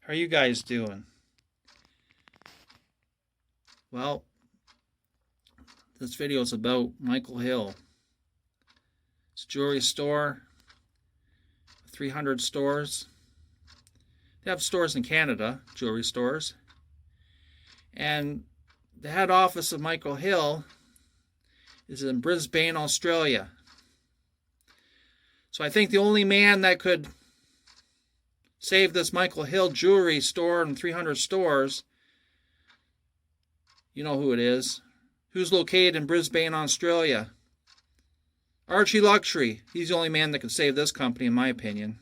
How are you guys doing? Well, this video is about Michael Hill. It's a jewelry store, 300 stores. They have stores in Canada, jewelry stores. And the head office of Michael Hill is in Brisbane, Australia. So I think the only man that could save this Michael Hill jewelry store and 300 stores, you know who it is. Who's located in Brisbane, Australia? Archie Luxury. He's the only man that can save this company, in my opinion.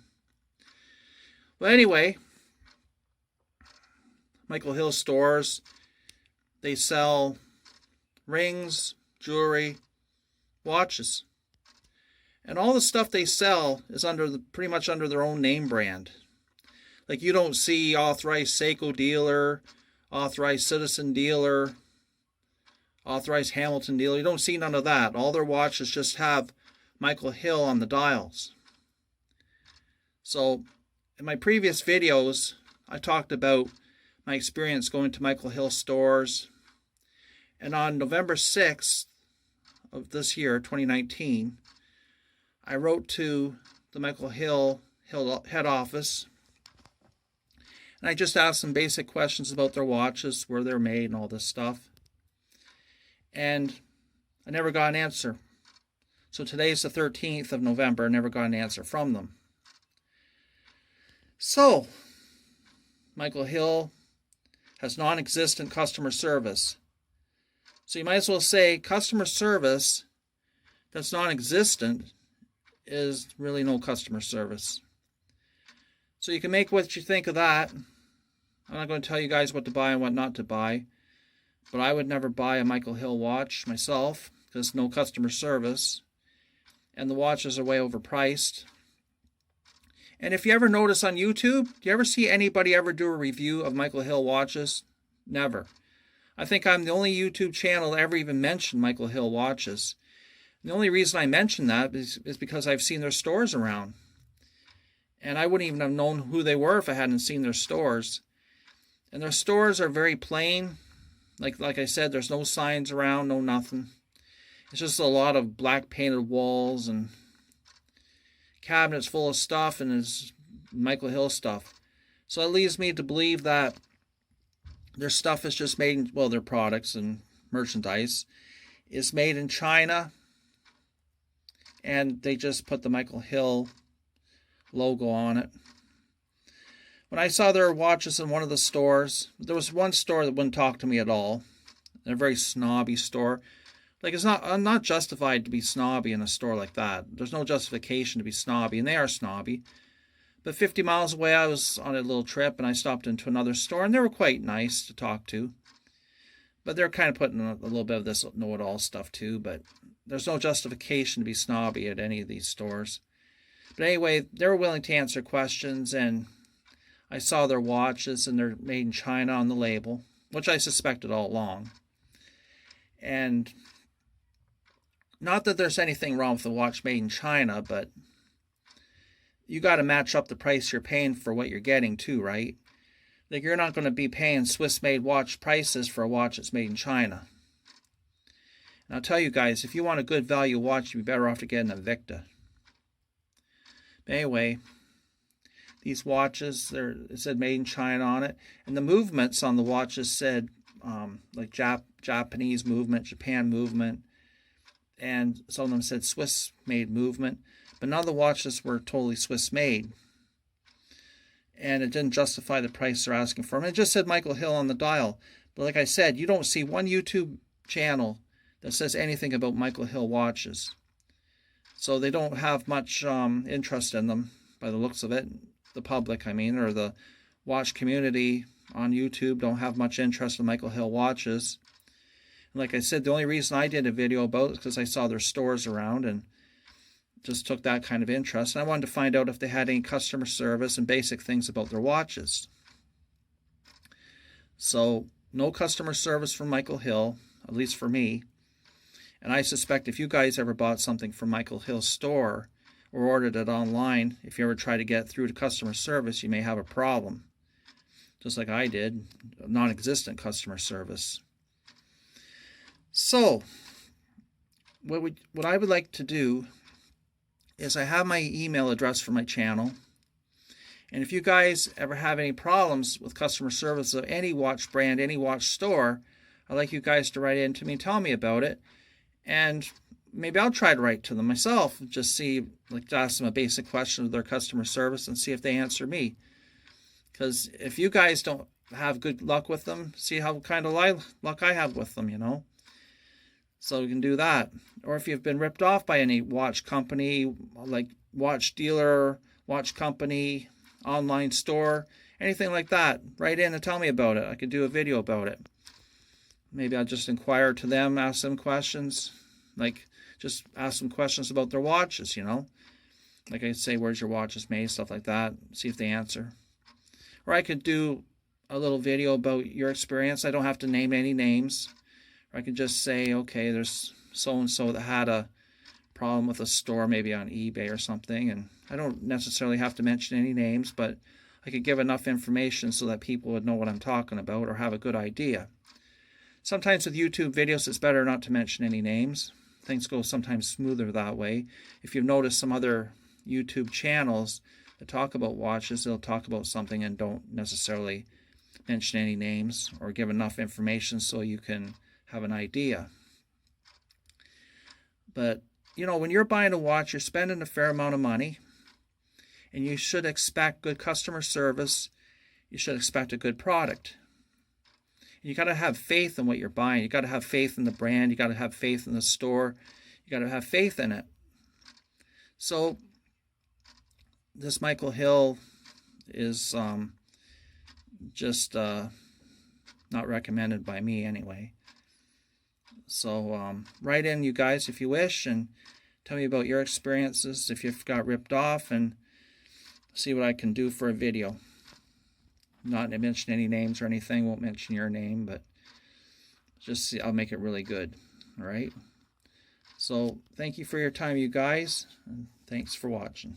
Well, anyway, Michael Hill stores, they sell rings, jewelry, watches. And all the stuff they sell is pretty much under their own name brand. Like, you don't see authorized Seiko dealer, authorized Citizen dealer, authorized Hamilton dealer. You don't see none of that. All their watches just have Michael Hill on the dials. So in my previous videos, I talked about my experience going to Michael Hill stores. And on November 6th of this year, 2019, I wrote to the Michael Hill head office. And I just asked some basic questions about their watches, where they're made, and all this stuff. And I never got an answer. So today's the 13th of November. I never got an answer from them. So, Michael Hill has non-existent customer service. So you might as well say customer service that's non-existent is really no customer service. So you can make what you think of that. I'm not going to tell you guys what to buy and what not to buy. But I would never buy a Michael Hill watch myself because no customer service. And the watches are way overpriced. And if you ever notice on YouTube, do you ever see anybody ever do a review of Michael Hill watches? Never. I think I'm the only YouTube channel that ever even mentioned Michael Hill watches. And the only reason I mention that is because I've seen their stores around. And I wouldn't even have known who they were if I hadn't seen their stores. And their stores are very plain. Like I said, there's no signs around, no nothing. It's just a lot of black painted walls and cabinets full of stuff, and it's Michael Hill stuff. So it leads me to believe that their stuff is just made, well, their products and merchandise is made in China, and they just put the Michael Hill logo on it. When I saw their watches in one of the stores, there was one store that wouldn't talk to me at all. They're a very snobby store. Like, I'm not justified to be snobby in a store like that. There's no justification to be snobby, and they are snobby. But 50 miles away, I was on a little trip, and I stopped into another store, and they were quite nice to talk to. But they're kind of putting a little bit of this know-it-all stuff too, but there's no justification to be snobby at any of these stores. But anyway, they were willing to answer questions, and I saw their watches, and they're made in China on the label, which I suspected all along. And not that there's anything wrong with the watch made in China, but you got to match up the price you're paying for what you're getting too, right? Like, you're not going to be paying Swiss-made watch prices for a watch that's made in China. And I'll tell you guys, if you want a good value watch, you'd be better off to get an Invicta. But anyway, these watches, it said made in China on it. And the movements on the watches said like Japanese movement, Japan movement. And some of them said Swiss-made movement. But none of the watches were totally Swiss-made. And it didn't justify the price they're asking for them. It just said Michael Hill on the dial. But like I said, you don't see one YouTube channel that says anything about Michael Hill watches. So they don't have much interest in them by the looks of it. The public, I mean, or the watch community on YouTube don't have much interest in Michael Hill watches. And like I said, the only reason I did a video about it is because I saw their stores around and just took that kind of interest. And I wanted to find out if they had any customer service and basic things about their watches. So no customer service from Michael Hill, at least for me. And I suspect if you guys ever bought something from Michael Hill's store or ordered it online, if you ever try to get through to customer service, you may have a problem. just like I did, non-existent customer service. So what I would like to do is I have my email address for my channel. And if you guys ever have any problems with customer service of any watch brand, any watch store, I'd like you guys to write in to me and tell me about it. And maybe I'll try to write to them myself, just see, like, to ask them a basic question of their customer service and see if they answer me. Because if you guys don't have good luck with them, see how kind of luck I have with them, you know. So we can do that. Or if you've been ripped off by any watch company, like watch dealer, watch company, online store, anything like that, write in and tell me about it. I could do a video about it. Maybe I'll just inquire to them, ask them questions, like just ask them questions about their watches, you know. Like I say, where's your watches made, stuff like that, see if they answer. Or I could do a little video about your experience. I don't have to name any names. Or I could just say, okay, there's so-and-so that had a problem with a store, maybe on eBay or something, and I don't necessarily have to mention any names, but I could give enough information so that people would know what I'm talking about or have a good idea. Sometimes with YouTube videos, it's better not to mention any names. Things go sometimes smoother that way. If you've noticed some other YouTube channels that talk about watches, they'll talk about something and don't necessarily mention any names or give enough information so you can have an idea. But, you know, when you're buying a watch, you're spending a fair amount of money, and you should expect good customer service. You should expect a good product. You got to have faith in what you're buying. You got to have faith in the brand. You got to have faith in the store. You got to have faith in it. So this Michael Hill is just not recommended by me anyway. So write in, you guys, if you wish, and tell me about your experiences, if you've got ripped off, and see what I can do for a video. Not to mention any names or anything, won't mention your name, but just see, I'll make it really good. All right? So thank you for your time, you guys, and thanks for watching.